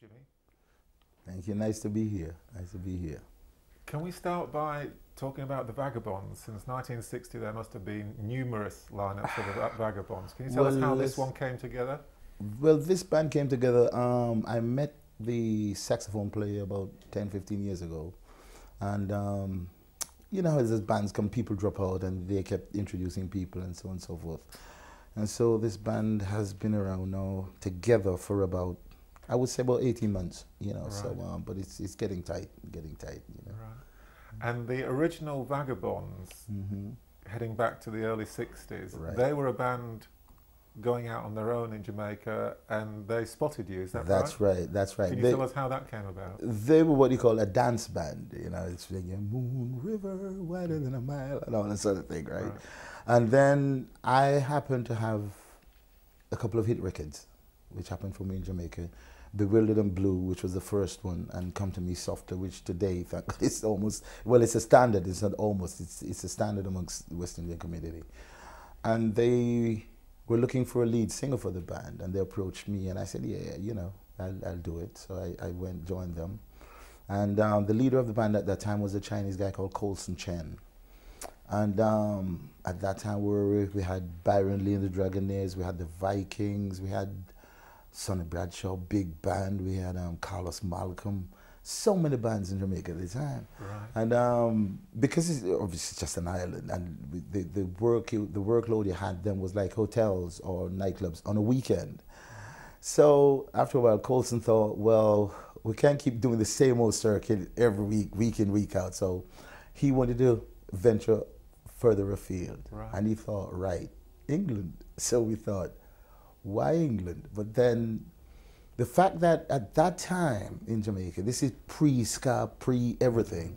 Jimmy. Thank you. Nice to be here. Nice to be here. Can we start by talking about the Vagabonds? Since 1960, there must have been numerous lineups of the Vagabonds. Can you tell us how this one came together? Well, this band came together. I met the saxophone player about 10, 15 years ago. And you know, as bands come, people drop out and they kept introducing people and so on and so forth. And so this band has been around now together for about, I would say about 18 months, you know, right. So, but it's getting tight, you know. Right. And the original Vagabonds, heading back to the early 60s, right. They were a band going out on their own in Jamaica, and they spotted you, is that right? That's right, that's right. Can you tell us how that came about? They were what you call a dance band, you know, it's like Moon River, wider than a mile, and all that sort of thing, right? And then I happened to have a couple of hit records, which happened for me in Jamaica. Bewildered and Blue, which was the first one, and Come to Me Softer, which today, it's almost, well, it's a standard, it's not almost, it's a standard amongst the West Indian community. And they were looking for a lead singer for the band, and they approached me, and I said, yeah, you know, I'll do it. So I went, joined them. And the leader of the band at that time was a Chinese guy called Colson Chen. And at that time, we had Byron Lee and the Dragonaires, we had the Vikings, we had Sonny Bradshaw, big band, we had Carlos Malcolm, so many bands in Jamaica at the time. Right. And because it's obviously just an island, and the workload you had then was like hotels or nightclubs on a weekend. So after a while, Colson thought, well, we can't keep doing the same old circuit every week in, week out. So he wanted to venture further afield. Right. And he thought, right, England. So we thought, why England? But then the fact that at that time in Jamaica, this is pre-ska, pre-everything,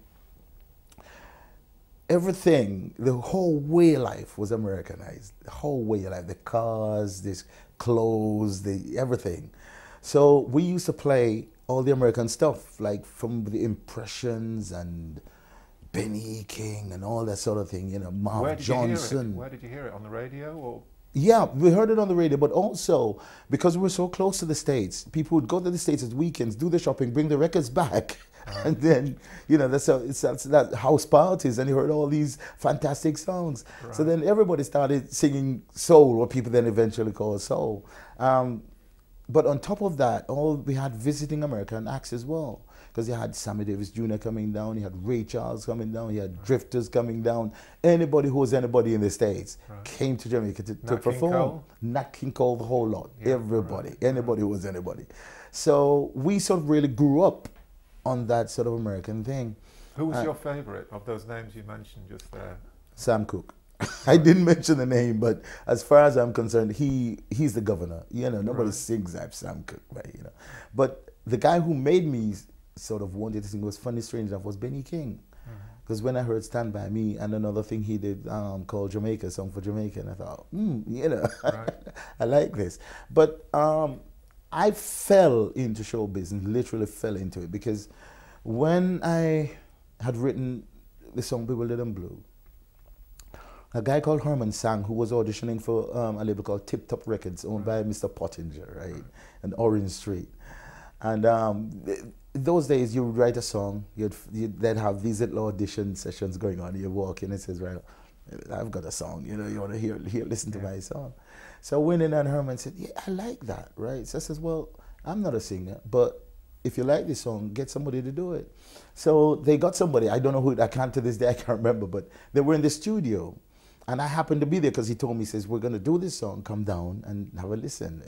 the whole way of life was Americanized. The whole way of life, the cars, the clothes, everything. So we used to play all the American stuff, like from the Impressions and Benny King and all that sort of thing, you know, Mark Johnson. Where did you hear it? On the radio or? Yeah, we heard it on the radio, but also because we were so close to the States, people would go to the States at weekends, do the shopping, bring the records back, and then, you know, that's that house parties, and you heard all these fantastic songs. Right. So then everybody started singing soul, what people then eventually call soul. But on top of that, we had visiting American acts as well. Because you had Sammy Davis Jr. coming down, you had Ray Charles coming down, you had Drifters coming down. Anybody who was anybody in the States came to Jamaica to perform. Nat King Cole, the whole lot, everybody, anybody who was anybody. So we sort of really grew up on that sort of American thing. Who was your favorite of those names you mentioned just there? Sam Cooke. I didn't mention the name, but as far as I'm concerned, he's the governor. You know, nobody sings like Sam Cooke, right? You know, but the guy who made me sort of wanted to sing was funny, strange enough, was Benny King. Because when I heard Stand By Me and another thing he did called Jamaica, Song for Jamaica, and I thought, you know, I like this. But I fell into show business, literally fell into it, because when I had written the song Bewildered and Blue, a guy called Herman Sang, who was auditioning for a label called Tip Top Records, owned by Mr. Pottinger, right, and Orange Street. And those days, you would write a song, they'd have these little audition sessions going on. You walk in and says, right, I've got a song, you know, you want to listen to my song. So I went in and Herman said, yeah, I like that, right? So I says, well, I'm not a singer, but if you like this song, get somebody to do it. So they got somebody, I don't know who, I can't to this day, I can't remember, but they were in the studio. And I happened to be there because he told me, he says, we're going to do this song, come down and have a listen.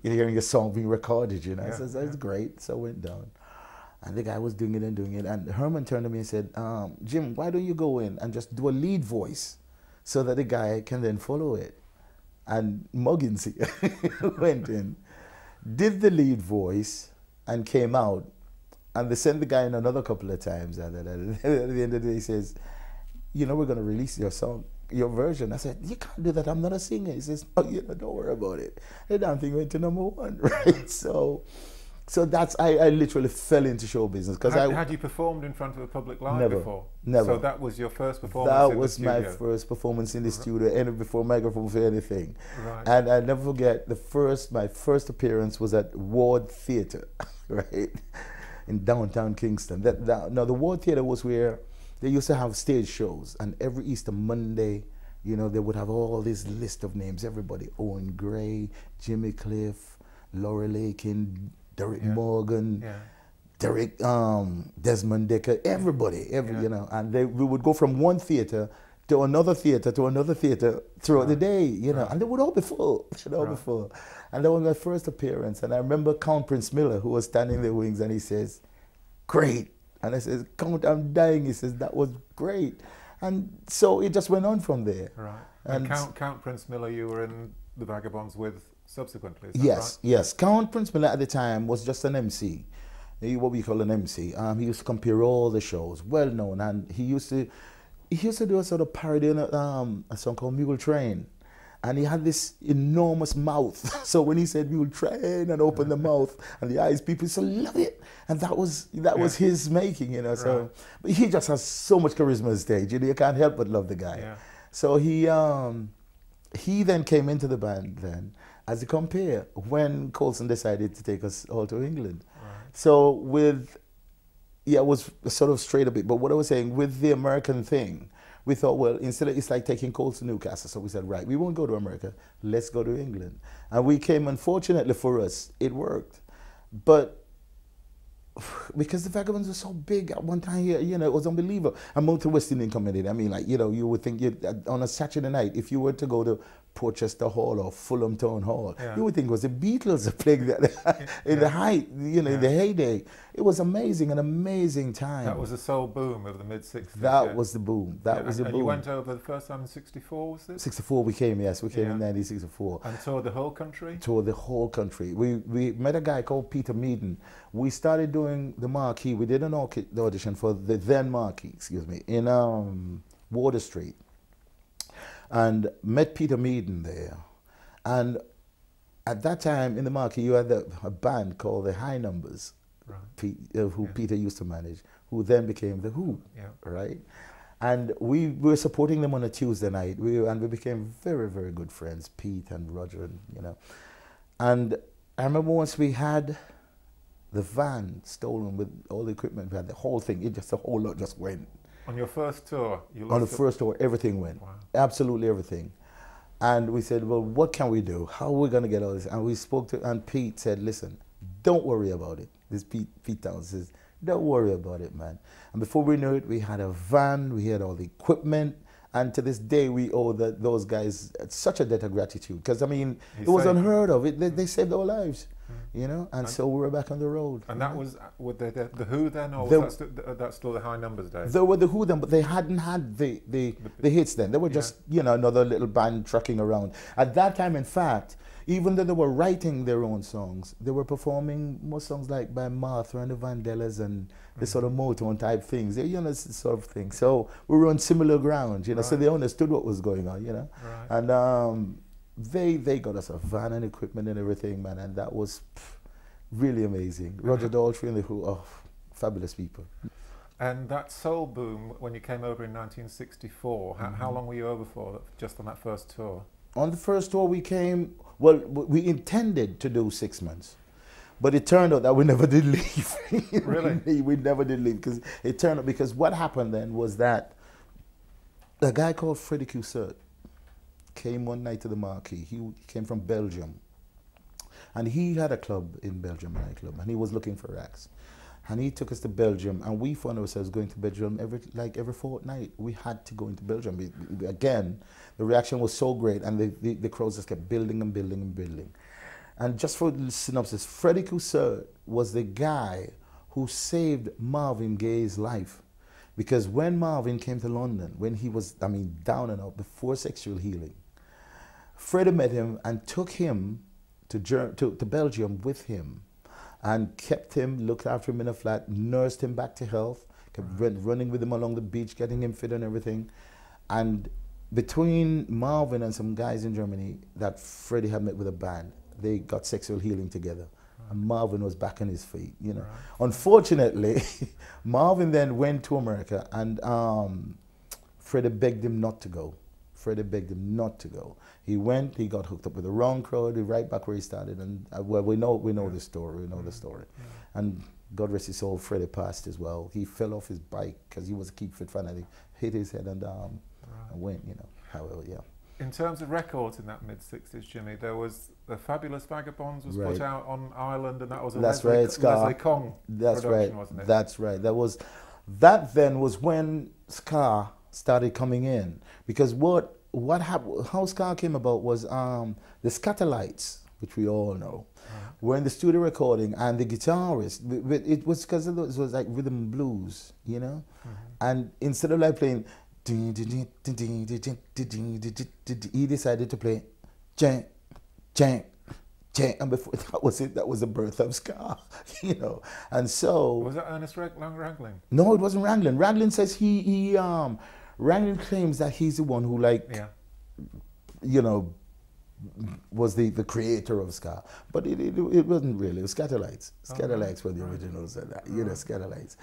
You're hearing a song being recorded, you know. I said, that's great. So I went down. And the guy was doing it and doing it. And Herman turned to me and said, Jim, why don't you go in and just do a lead voice so that the guy can then follow it? And Muggins went in, did the lead voice, and came out. And they sent the guy in another couple of times. And at the end of the day, he says, you know, we're going to release your song, your version. I said, you can't do that, I'm not a singer. He says, oh, you know, don't worry about it. The damn thing went to #1, right? So So that's, I literally fell into show business. Had you performed in front of a public live before? Never. So that was your first performance in the studio? That was my first performance in the studio, and before microphone for anything. Right. And I never forget, my first appearance was at Ward Theatre, right, in downtown Kingston. Now, the Ward Theatre was where they used to have stage shows, and every Easter Monday, you know, they would have all this list of names, everybody, Owen Gray, Jimmy Cliff, Laurel Aiken, Derek Morgan, Derek, Desmond Decker, everybody, you know, and we would go from one theater to another theater throughout the day, you know, and they would all be full, full. And that was my first appearance, and I remember Count Prince Miller, who was standing in the wings, and he says, "Great," and I says, "Count, I'm dying." He says, "That was great," and so it just went on from there. Right. And Count Prince Miller, you were in the Vagabonds with subsequently, is that yes, right? Yes. Count Prince Miller at the time was just an MC, what we call an MC. He used to compare all the shows, well known, and he used to do a sort of parody on a song called Mule Train, and he had this enormous mouth. So when he said Mule Train and opened the mouth and the eyes, people used to love it, and that was his making, you know. So, right. But he just has so much charisma on stage, you know, you can't help but love the guy. Yeah. So he then came into the band then as a compare when Colson decided to take us all to England. Right. So it was sort of straight a bit, but what I was saying, with the American thing, we thought, well, instead of, it's like taking Colson to Newcastle, so we said, right, we won't go to America, let's go to England. And we came, unfortunately for us, it worked. But because the Vagabonds were so big at one time here, you know, it was unbelievable. I moved to West Indian community. I mean, like, you know, you would think on a Saturday night, if you were to go to Portchester Hall or Fulham Town Hall, you would think it was the Beatles playing that in the height, you know, in the heyday. It was amazing, an amazing time. That was the soul boom of the mid-60s. That was the boom. That was the boom. And you went over the first time in 64, was it? 64 we came, yes. We came in 1964. And toured the whole country? Toured the whole country. We met a guy called Peter Meaden. We started doing the Marquee. We did an audition for the then Marquee, in Water Street. And met Peter Meaden there. And at that time in the Marquee, you had a band called the High Numbers, right. Peter used to manage, who then became the Who, right? And we were supporting them on a Tuesday night, and we became very, very good friends, Pete and Roger, and, you know. And I remember once we had the van stolen with all the equipment, we had the whole thing, the whole lot just went. On your first tour? On the first tour, everything went. Wow. Absolutely everything. And we said, well, what can we do? How are we going to get all this? And we spoke to, and Pete said, listen, don't worry about it. This Pete Towns says, don't worry about it, man. And before we knew it, we had a van, we had all the equipment, and to this day, we owe those guys such a debt of gratitude. Because, I mean, it was unheard of. They saved our lives. You know, and so we were back on the road. And that was with the Who then, or was that still the High Numbers days? They were the Who then, but they hadn't had the hits then. They were just, you know, another little band trucking around. At that time, in fact, even though they were writing their own songs, they were performing more songs like by Martha and the Vandellas and the sort of Motown type things, you know, sort of thing. So we were on similar ground, you know, so they understood what was going on, you know. Right. And they got us a van and equipment and everything, man, and that was really amazing. Roger Daltrey and the Who, fabulous people. And that soul boom, when you came over in 1964, how long were you over for, just on that first tour? On the first tour we came, well, we intended to do 6 months, but it turned out that we never did leave. Really? we never did leave, because it turned out, because what happened then was that a guy called Freddie Cusert came one night to the Marquee. He came from Belgium. And he had a club in Belgium, a nightclub, and he was looking for acts. And he took us to Belgium, and we found ourselves going to Belgium every fortnight. We had to go into Belgium. Again, the reaction was so great, and the crowds just kept building and building and building. And just for the synopsis, Freddie Cusert was the guy who saved Marvin Gaye's life. Because when Marvin came to London, when he was, I mean, down and out before sexual healing, Freddie met him and took him to Belgium with him, and kept him, looked after him in a flat, nursed him back to health, kept running with him along the beach, getting him fit and everything. And between Marvin and some guys in Germany that Freddie had met with a band, they got sexual healing together. And Marvin was back on his feet, you know. Unfortunately, Marvin then went to America, and Freddie begged him not to go. Freddie begged him not to go. He went, he got hooked up with the wrong crowd, right back where he started, and well, we know the story, the story. And God rest his soul, Freddie passed as well. He fell off his bike because he was a keep fit fanatic, hit his head and went, you know. However, yeah. In terms of records in that mid-60s, Jimmy, there was the fabulous Vagabonds was put out on Ireland, and that was a Leslie Kong production, wasn't it? That's right. That then was when ska started coming in, because what happened, how ska came about was the Scatterlights, which we all know, were in the studio recording, and the guitarist, it was because it was like rhythm and blues, you know, and instead of like playing, he decided to play jang, jang, jang, and before that was it. That was the birth of ska, you know. And so was that Ernest Wrangling? No, it wasn't Wrangling. Wrangling says Wrangling claims that he's the one who, like, you know, was the creator of ska, but it wasn't really. It was Scatterlights. Scatterlights were the originals of that, you know, Scatterlights.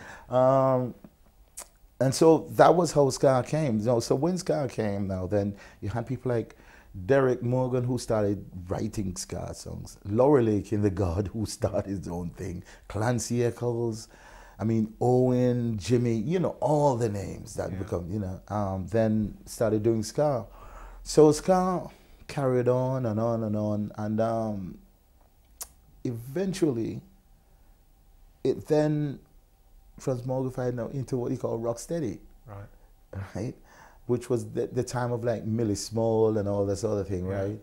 And so that was how ska came. You know, so when ska came now, then you had people like Derek Morgan, who started writing ska songs, Laurel Aitken, the God, who started his own thing, Clancy Eccles, I mean, Owen, Jimmy, you know, all the names that become, you know, then started doing ska. So ska carried on and on and on, and eventually it then transmogrified now into what you call Rocksteady, right? Which was the time of like Millie Small and all this other thing, right?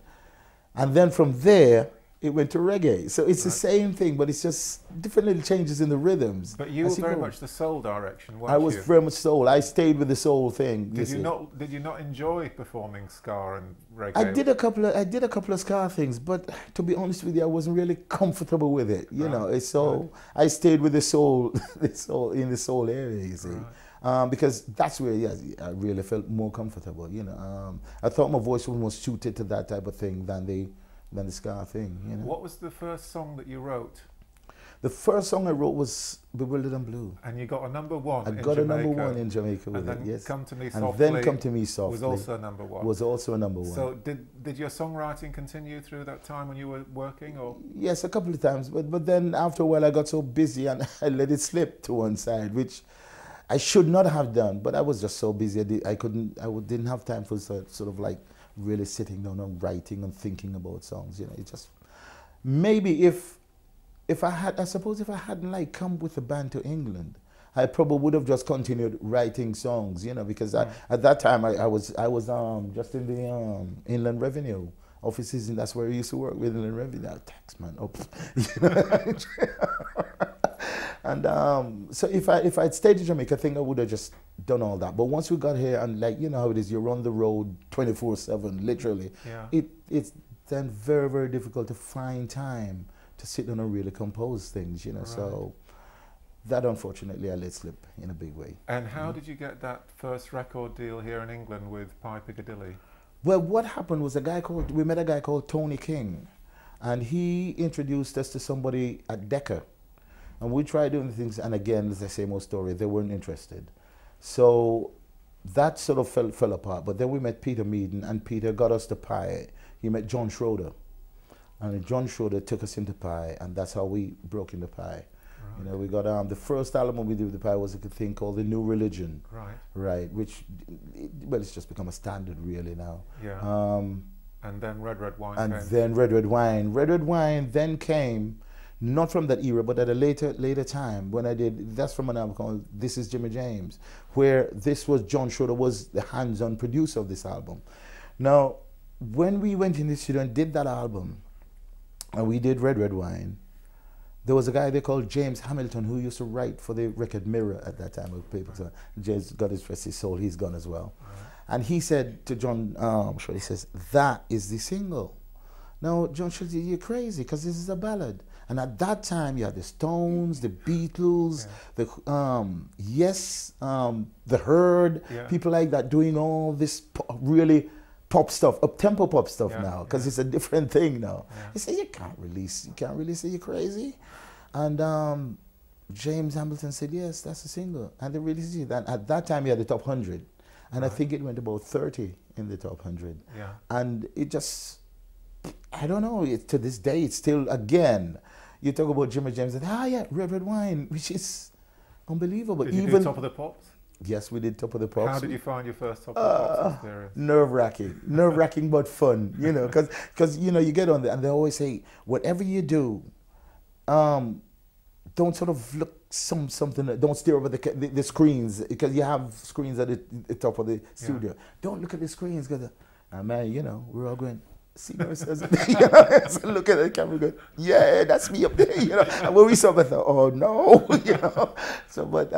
And then from there, it went to reggae. So it's the same thing, but it's just different little changes in the rhythms. But you were very much the soul direction, weren't you? I was very much soul. I stayed with the soul thing. Did you not enjoy performing ska and reggae? I did a couple of ska things, but to be honest with you, I wasn't really comfortable with it. You know, so I stayed with the soul, in the soul area. You see. Because that's where, I really felt more comfortable. You know, I thought my voice was more suited to that type of thing than the ska thing. You know. What was the first song that you wrote? The first song I wrote was Bewildered and Blue. And you got a number one in Jamaica. I got a number one in Jamaica with it, yes. Come to Me Softly. And then Come to Me Softly was also a number one. Was also a number one. So did your songwriting continue through that time when you were working, or? Yes, a couple of times, but then after a while I got so busy and I let it slip to one side, which I should not have done, but I was just so busy. I didn't have time for sort of like really sitting down and writing and thinking about songs. You know, it just, maybe if I hadn't like come with the band to England, I probably would have just continued writing songs. You know, because at that time I was just in the Inland Revenue offices, and that's where I used to work with Inland Revenue. Tax man, you know. And so if I'd stayed in Jamaica, I think I would have just done all that. But once we got here, and like, you know how it is, you're on the road 24/7, literally. It's then very, very difficult to find time to sit down and really compose things, you know. So that, unfortunately, I let slip in a big way. And how did you get that first record deal here in England with Pie Piccadilly? Well, what happened was we met a guy called Tony King, and he introduced us to somebody at Decca. And we tried doing things, and again, it's the same old story. They weren't interested. So that sort of fell apart. But then we met Peter Meaden, and Peter got us to Pie. He met John Schroeder. And John Schroeder took us into Pie, and that's how we broke into Pie. You know, we got the first album we did with the Pie was a thing called The New Religion. Right, which, well, it's just become a standard really now. And then Red Red Wine came. And then Red Red Wine. Red Red Wine then came, not from that era, but at a later time when I did, that's from an album called This Is Jimmy James, where this was John Schroeder was the hands-on producer of this album. Now, when we went in the studio and did that album, and we did Red Red Wine, there was a guy they called James Hamilton who used to write for the Record Mirror at that time with papers. So James, God rest his soul, he's gone as well. And he said to John Schroeder, he says, that is the single. Now, John Schroeder, you're crazy because this is a ballad. And at that time, you had the Stones, the Beatles, the The Herd, people like that doing all this really pop stuff, up-tempo pop stuff Yeah, now, because yeah. it's a different thing now. Yeah. He said, you can't release it, you're crazy. And James Hamilton said, yes, that's a single. And they released it. And at that time, he had the top 100. And Right. I think it went about 30 in the top 100. Yeah. And it just, I don't know, to this day, it's still, again, you talk about Jimmy James and, yeah, Red Red Wine, which is unbelievable. Did you do Top of the Pops? Yes, we did Top of the Pops. How did you find your first Top of the Pops experience? Nerve-wracking, but fun, you know, because you know, you get on there and they always say, whatever you do, don't sort of look something, don't stare over the screens, because you have screens at the top of the studio. Yeah. Don't look at the screens, because, man, you know, we're all going, Senior says, you know, so look at the camera, going, yeah, that's me up there, you know. And when we saw it, I thought, oh no, you know. So, but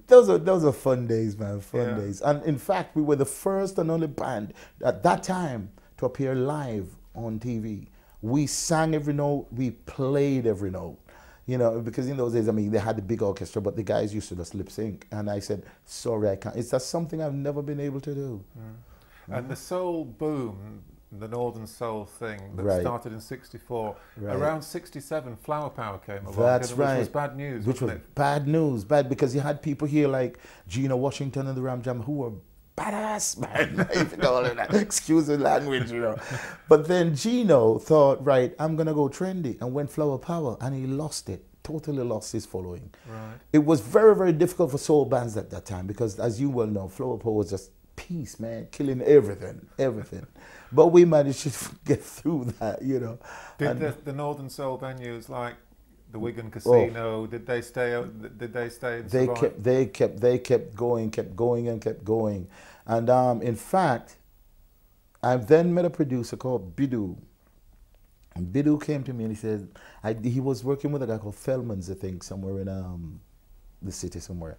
those are fun days, man, fun days. And in fact, we were the first and only band at that time to appear live on TV. We sang every note, we played every note. You know, because in those days, I mean, they had the big orchestra, but the guys used to just lip sync. And I said, sorry, I can't. It's just something I've never been able to do. And the soul boom, the Northern Soul thing that started in '64, around '67, Flower Power came along. That's right. Which was bad news, Which was it? bad news, bad, because you had people here like Gina Washington and the Ram Jam who were badass, man. If you call it that. Excuse the language, you know. But then Gino thought, right, I'm going to go trendy, and went Flower Power, and he lost it. Totally lost his following. Right. It was very, very difficult for soul bands at that time, because as you well know, Flower Power was just peace, man, killing everything. But we managed to get through that, you know. Did the Northern Soul venues like the Wigan Casino, did they stay and survive? They kept going. And in fact, I then met a producer called Badu. And Badu came to me and he said, he was working with a guy called Feldman's, I think, somewhere in the city somewhere.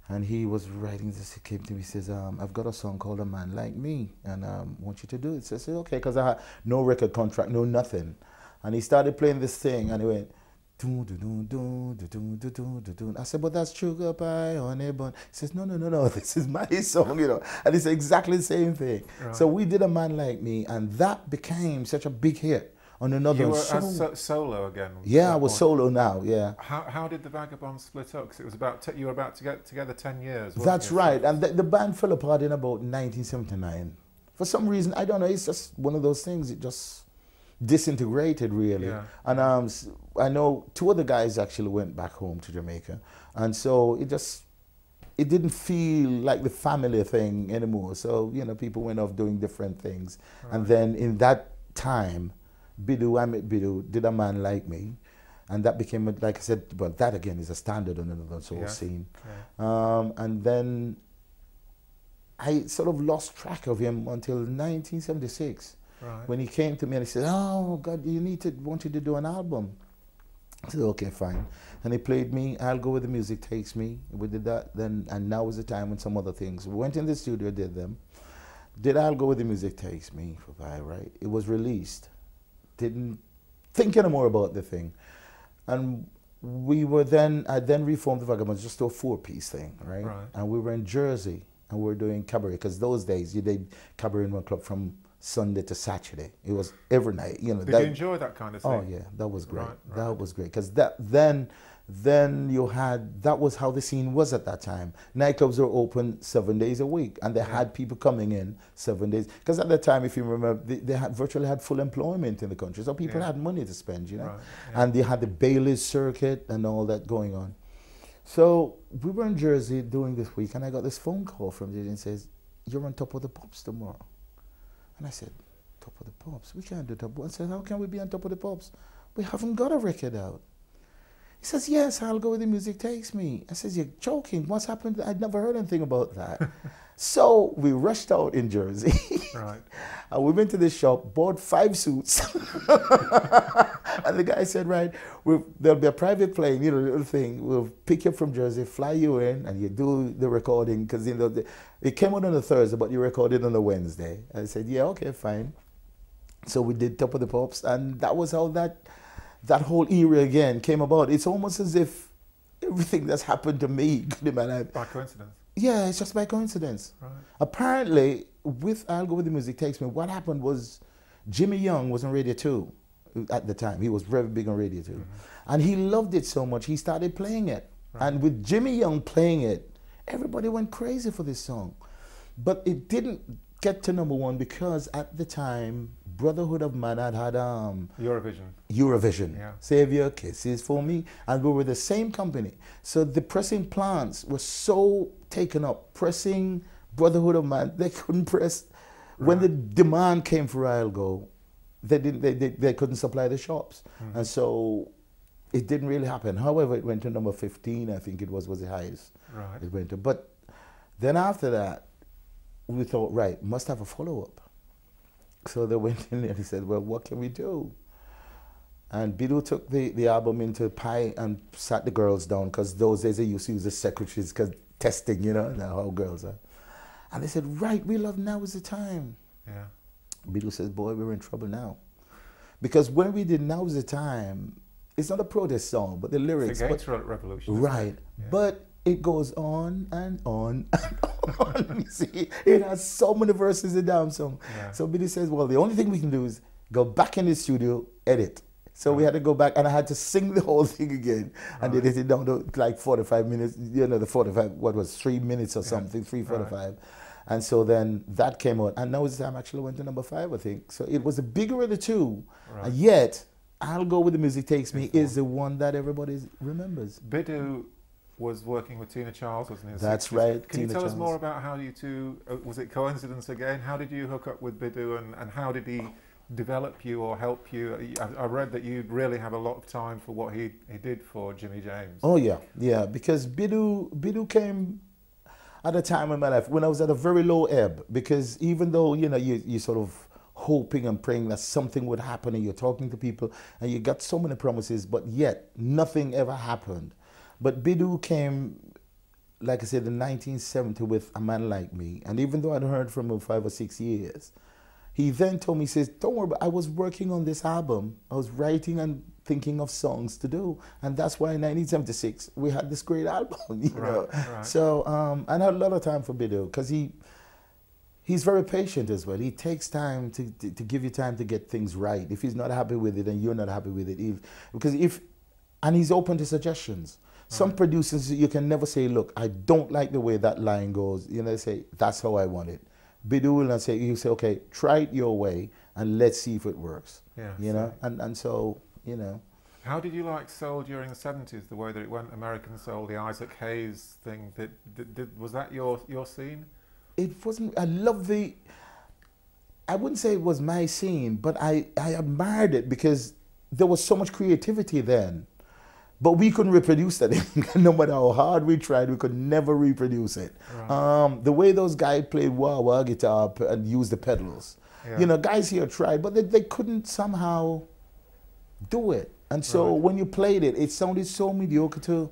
And he was writing this, he came to me, he says, I've got a song called A Man Like Me, and I want you to do it. So I said, okay, because I had no record contract, no nothing. And he started playing this thing, and he went, doo, doo, doo, doo, doo, doo, doo, doo, doo. I said, but that's sugar pie on a bun. He says, no, this is my song, you know. And it's exactly the same thing. Right. So we did A Man Like Me, and that became such a big hit. On another you were solo again? Yeah, I was solo now, yeah. How did the Vagabonds split up? Because it was you were about to get together 10 years, wasn't That's you? right, and the band fell apart in about 1979. For some reason, I don't know, it's just one of those things, it just disintegrated, really. Yeah. And I know 2 of the guys actually went back home to Jamaica, and so it didn't feel like the family thing anymore. So, you know, people went off doing different things. Right. And then in that time, I met Badu, did A Man Like Me, and that became, like I said, well, that again is a standard on another soul scene. Yeah. And then I sort of lost track of him until 1976, when he came to me and he said, oh, God, want you to do an album. I said, okay, fine. And he played me, I'll Go Where the Music Takes Me. We did that then, and now was the time when some other things. We went in the studio, did them. Did I'll Go Where the Music Takes Me, right? It was released. Didn't think anymore about the thing. And I then reformed the Vagabonds, just to a 4-piece thing, right? And we were in Jersey, and we were doing cabaret, because those days you did cabaret in one club from Sunday to Saturday. It was every night, you know. Did you enjoy that kind of thing? Oh yeah, that was great. That was great, because then you had, that was how the scene was at that time. Nightclubs were open 7 days a week, and they had people coming in 7 days. Because at that time, if you remember, they virtually had full employment in the country, so people had money to spend, you know. And they had the Bailey's circuit and all that going on. So we were in Jersey doing this week, and I got this phone call from DJ and says, you're on Top of the Pops tomorrow. And I said, Top of the Pops? We can't do Top of the Pops. I said, how can we be on Top of the Pops? We haven't got a record out. He says, yes, I'll Go Where the Music Takes Me. I says, you're joking. What's happened? I'd never heard anything about that. So we rushed out in Jersey. And we went to the shop, bought 5 suits. And the guy said, right, there'll be a private plane, you know, little thing. We'll pick you up from Jersey, fly you in, and you do the recording. Because, you know, it came out on a Thursday, but you recorded on a Wednesday. I said, yeah, okay, fine. So we did Top of the Pops, and that was how that whole era again came about. It's almost as if everything that's happened to me, by coincidence. Yeah, it's just by coincidence. Apparently, with I'll Go With The Music Takes Me, what happened was Jimmy Young was on Radio 2 at the time. He was very big on Radio 2. And he loved it so much, he started playing it. Right. And with Jimmy Young playing it, everybody went crazy for this song. But it didn't get to #1 because at the time, Brotherhood of Man had Eurovision. Yeah. Save Your Kisses For Me. And we were the same company. So the pressing plants were so taken up, pressing Brotherhood of Man, they couldn't press. Right. When the demand came for I'll Go, they couldn't supply the shops. And so it didn't really happen. However, it went to number 15, I think it was the highest. Right. It went to. But then after that, we thought, right, must have a follow-up. So they went in and he said, well, what can we do? And Badu took the album into Pi and sat the girls down, because those days they used to use the secretaries, because testing, you know, how girls are. And they said, right, we love Now Is the Time. Yeah. Badu says, boy, we're in trouble now. Because when we did Now Is the Time, it's not a protest song, but the lyrics. It's a revolution. Right. Yeah. But it goes on and on and on. You see, it has so many verses in the damn song. Yeah. So Badu says, well, the only thing we can do is go back in the studio, edit. So we had to go back, and I had to sing the whole thing again. And edit it down to like 45 minutes, you know, the 45, what was 3 minutes or something, 3:45. Right. And so then that came out. And Now Is the Time actually went to number 5, I think. So it was a bigger of the two. Right. And yet, I'll Go With The Music Takes Me is the one that everybody remembers. Badu was working with Tina Charles, wasn't he? That's right. Can you tell us more about how you two, was it coincidence again? How did you hook up with Badu, and how did he develop you or help you? I read that you really have a lot of time for what he did for Jimmy James. Oh yeah, yeah, because Badu came at a time in my life when I was at a very low ebb, because even though, you know, you sort of hoping and praying that something would happen, and you're talking to people and you got so many promises, but yet nothing ever happened. But Badu came, like I said, in 1970 with A Man Like Me, and even though I'd heard from him 5 or 6 years, he then told me, he says, don't worry, I was working on this album. I was writing and thinking of songs to do. And that's why in 1976, we had this great album, you know. Right. So, I had a lot of time for Badu, because he's very patient as well. He takes time to give you time to get things right. If he's not happy with it and you're not happy with it, and he's open to suggestions. Some producers, you can never say, look, I don't like the way that line goes. You know, they say, that's how I want it. Badu will not say, you say, okay, try it your way and let's see if it works. Yeah, you know, and so, you know. How did you like soul during the 70s, the way that it went, American soul, the Isaac Hayes thing? Was that your scene? It wasn't. I love I wouldn't say it was my scene, but I admired it because there was so much creativity then. But we couldn't reproduce that. No matter how hard we tried, we could never reproduce it. Right. The way those guys played wah-wah guitar and used the pedals. Yeah. You know, guys here tried, but they couldn't somehow do it. And so when you played it, it sounded so mediocre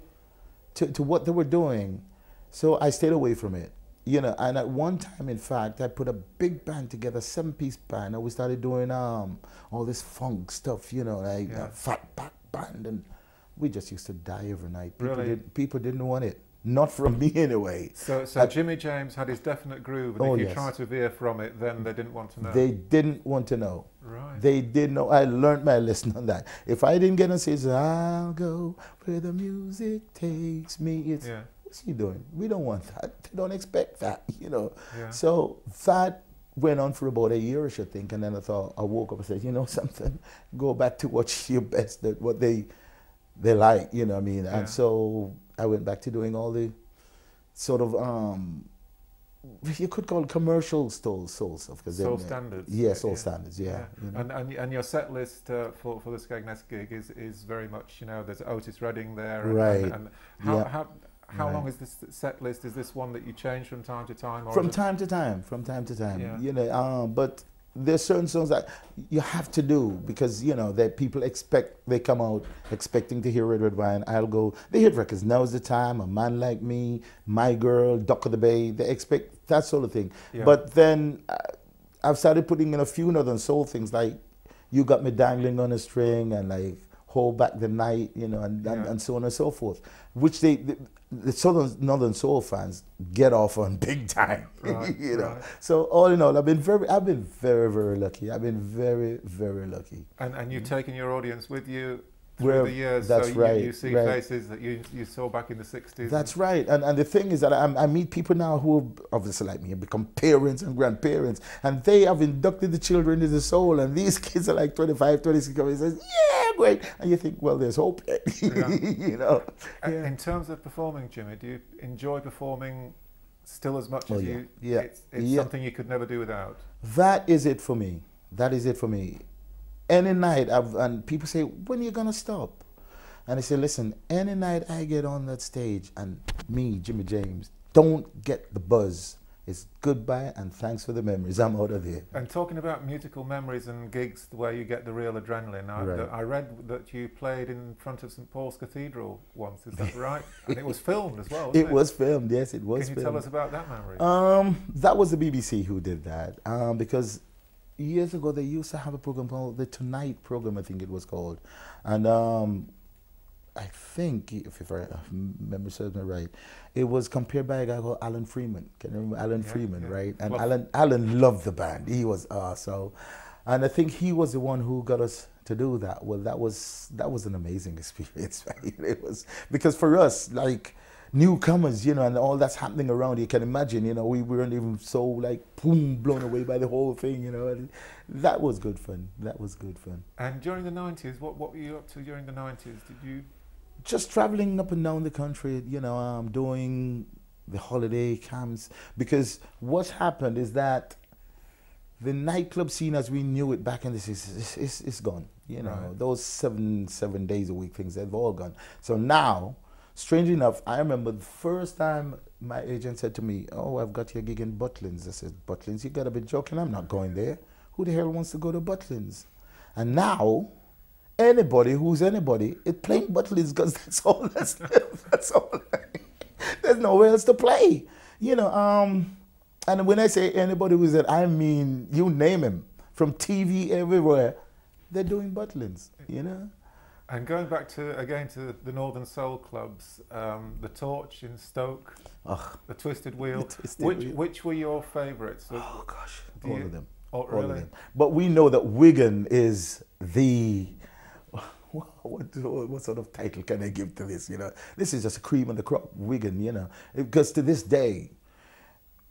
to what they were doing. So I stayed away from it. You know, and at one time, in fact, I put a big band together, 7-piece band, and we started doing all this funk stuff, you know, like Fat Back Band, and we just used to die every night. People didn't want it. Not from me, anyway. So Jimmy James had his definite groove, and if you tried to veer from it, then they didn't want to know. They didn't want to know. Right. They didn't know. I learned my lesson on that. If I didn't get on stage, I'll go where the music takes me. It's, what's he doing? We don't want that. They don't expect that, you know. Yeah. So that went on for about a year, I should think, and then I woke up and said, you know something, go back to what's your best, what they like, you know what I mean? Yeah. And so I went back to doing all the sort of, you could call it commercial soul stuff. Soul standards. Yeah, soul standards, yeah. You know? And your set list for the Skegness gig is very much, you know, there's Otis Redding there. Right. And how long is this set list? Is this one that you change from time to time? Or from time to time, yeah. You know, but there's certain songs that you have to do because, you know, that people they come out expecting to hear Red Wine. I'll go, they hit records, Now Is the Time, A Man Like Me, My Girl, Duck of the Bay. They expect that sort of thing. Yeah. But then I've started putting in a few northern soul things like You Got Me Dangling on a String and like Hold Back the Night, you know, Yeah. and so on and so forth, which the Southern Northern Soul fans get off on big time, Right, you know. right. So all in all, I've been very, very lucky. I've been very, very lucky. And you've taken your audience with you through Where the years, that's so right, you see right. faces that you saw back in the 60s. That's right. And the thing is that I meet people now who, obviously like me, have become parents and grandparents, and they have inducted the children into the soul, and these kids are like 25, 26, and says, yeah, great. And you think, well, there's hope. Yeah. You know. Yeah. In terms of performing, Jimmy, do you enjoy performing still as much as yeah. you? Yeah. It's Yeah. something you could never do without. That is it for me. That is it for me. Any night, and people say, when are you going to stop? And I say, listen, any night I get on that stage and me, Jimmy James, don't get the buzz, it's goodbye and thanks for the memories. I'm out of there. And talking about musical memories and gigs where you get the real adrenaline, Right. I read that you played in front of St Paul's Cathedral once, is that right? And it was filmed as well, wasn't it? It was filmed, yes, it was Can you filmed. tell us about that memory? That was the BBC who did that, because years ago they used to have a program called the Tonight program, I think it was called. And I think, if I remember serves me right, it was compared by a guy called Alan Freeman. Can you remember Alan Freeman, yeah. right? And Well, Alan loved the band. He was so, and I think he was the one who got us to do that. Well, that was an amazing experience, right? It was, because for us, like newcomers, you know, and all that's happening around, you can imagine, you know, we weren't even so like boom, blown away by the whole thing, you know. And that was good fun. That was good fun. and during the 90s, what were you up to during the 90s? Did you? Just traveling up and down the country, you know, doing the holiday camps. Because what's happened is that the nightclub scene as we knew it back in the 60s is gone. You know, Right. those seven days a week things, they've all gone. So now, strangely enough, I remember the first time my agent said to me, oh, I've got your gig in Butlins. I said, Butlins, you gotta be joking, I'm not going there. Who the hell wants to go to Butlins? And now, anybody who's anybody, it's playing Butlins because that's all that's all. There's nowhere else to play. You know, and when I say anybody who's it, I mean you name him. From TV everywhere, they're doing Butlins, you know? And going back to the Northern Soul clubs, the Torch in Stoke, the Twisted Wheel. The Twisted Wheel. Which were your favourites? Oh gosh, Do all you- of them. Oh, All really? of them. But we know that Wigan is the, what sort of title can I give to this, you know? This is just a cream of the crop, Wigan, you know? Because to this day,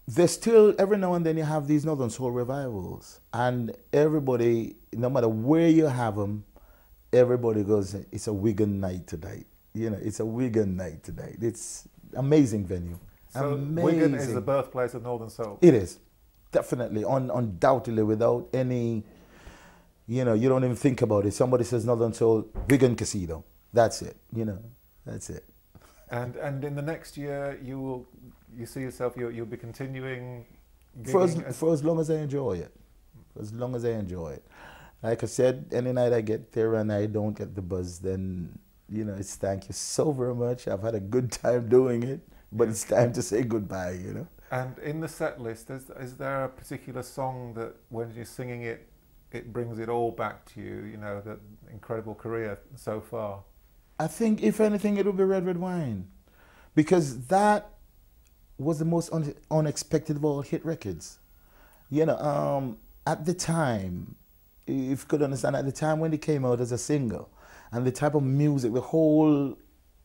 there's still, every now and then you have these Northern Soul revivals. And everybody, no matter where you have them, everybody goes, it's a Wigan night tonight. You know, it's a Wigan night tonight. It's amazing venue. So amazing. Wigan is the birthplace of Northern Soul. It is, definitely, undoubtedly, without any, you know, you don't even think about it. Somebody says Northern Soul, Wigan Casino. That's it, you know, that's it. And in the next year, you see yourself, you'll be continuing For gigging as long as I enjoy it. For as long as I enjoy it. Like I said, any night I get there and I don't get the buzz, then, you know, it's thank you so very much. I've had a good time doing it, but it's time to say goodbye, you know. And in the set list, is there a particular song that when you're singing it, it brings it all back to you, you know, that incredible career so far? I think, if anything, it would be Red Wine. Because that was the most unexpected of all hit records. You know, at the time, if you could understand, at the time when it came out as a single, and the type of music, the whole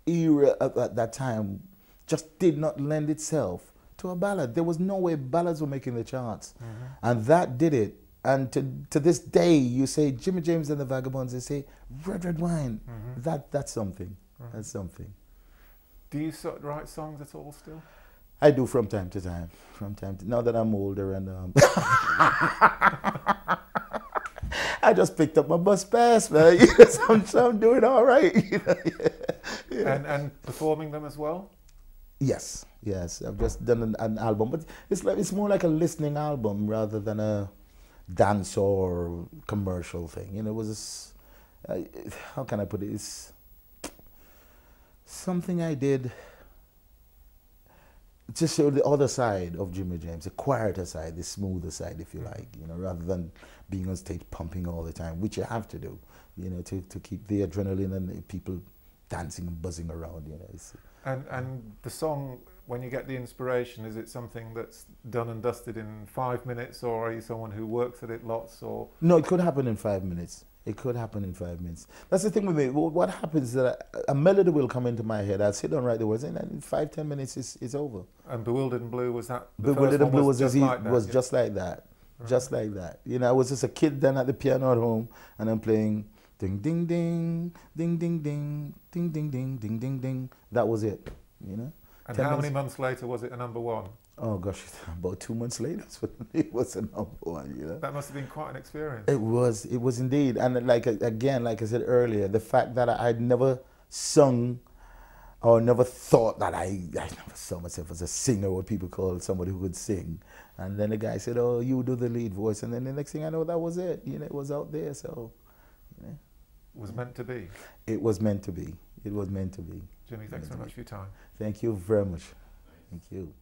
era at that time just did not lend itself to a ballad. There was no way ballads were making the charts. And that did it. And to this day, you say Jimmy James and the Vagabonds, they say Red Wine. That's something. That's something. Do you write songs at all still? I do from time to time. Now that I'm older and I just picked up my bus pass, man. So I'm doing all right. You know? Yeah. And performing them as well? Yes. I've just done an album, but it's more like a listening album rather than a dance or commercial thing. You know, it was how can I put it? It's something I did to show the other side of Jimmy James, the quieter side, the smoother side, if you like, you know, rather than being on stage pumping all the time, which you have to do, you know, to keep the adrenaline and the people dancing and buzzing around, you know. And the song, when you get the inspiration, is it something that's done and dusted in 5 minutes, or are you someone who works at it lots? Or no, it could happen in 5 minutes. It could happen in 5 minutes. That's the thing with me. What happens is that a melody will come into my head. I'll sit down, write the words, and in 5-10 minutes it's over. And Bewildered in Blue, was that the Bewildered first in Blue was just like that? Was just like that. Right. Just like that. You know, I was just a kid then at the piano at home, and I'm playing ding ding ding, ding ding ding, ding ding ding, ding ding ding. That was it. You know. And how many months later was it a #1? Oh gosh, about 2 months later, it was a #1. You know. That must have been quite an experience. It was indeed, and like again, like I said earlier, the fact that I'd never sung, or never thought that I never saw myself as a singer, what people call somebody who could sing, and then the guy said, "Oh, you do the lead voice," and then the next thing I know, that was it. You know, it was out there, so. You know. It was meant to be. It was meant to be. It was meant to be. Jimmy, thanks very much for your time. Thank you very much. Thank you.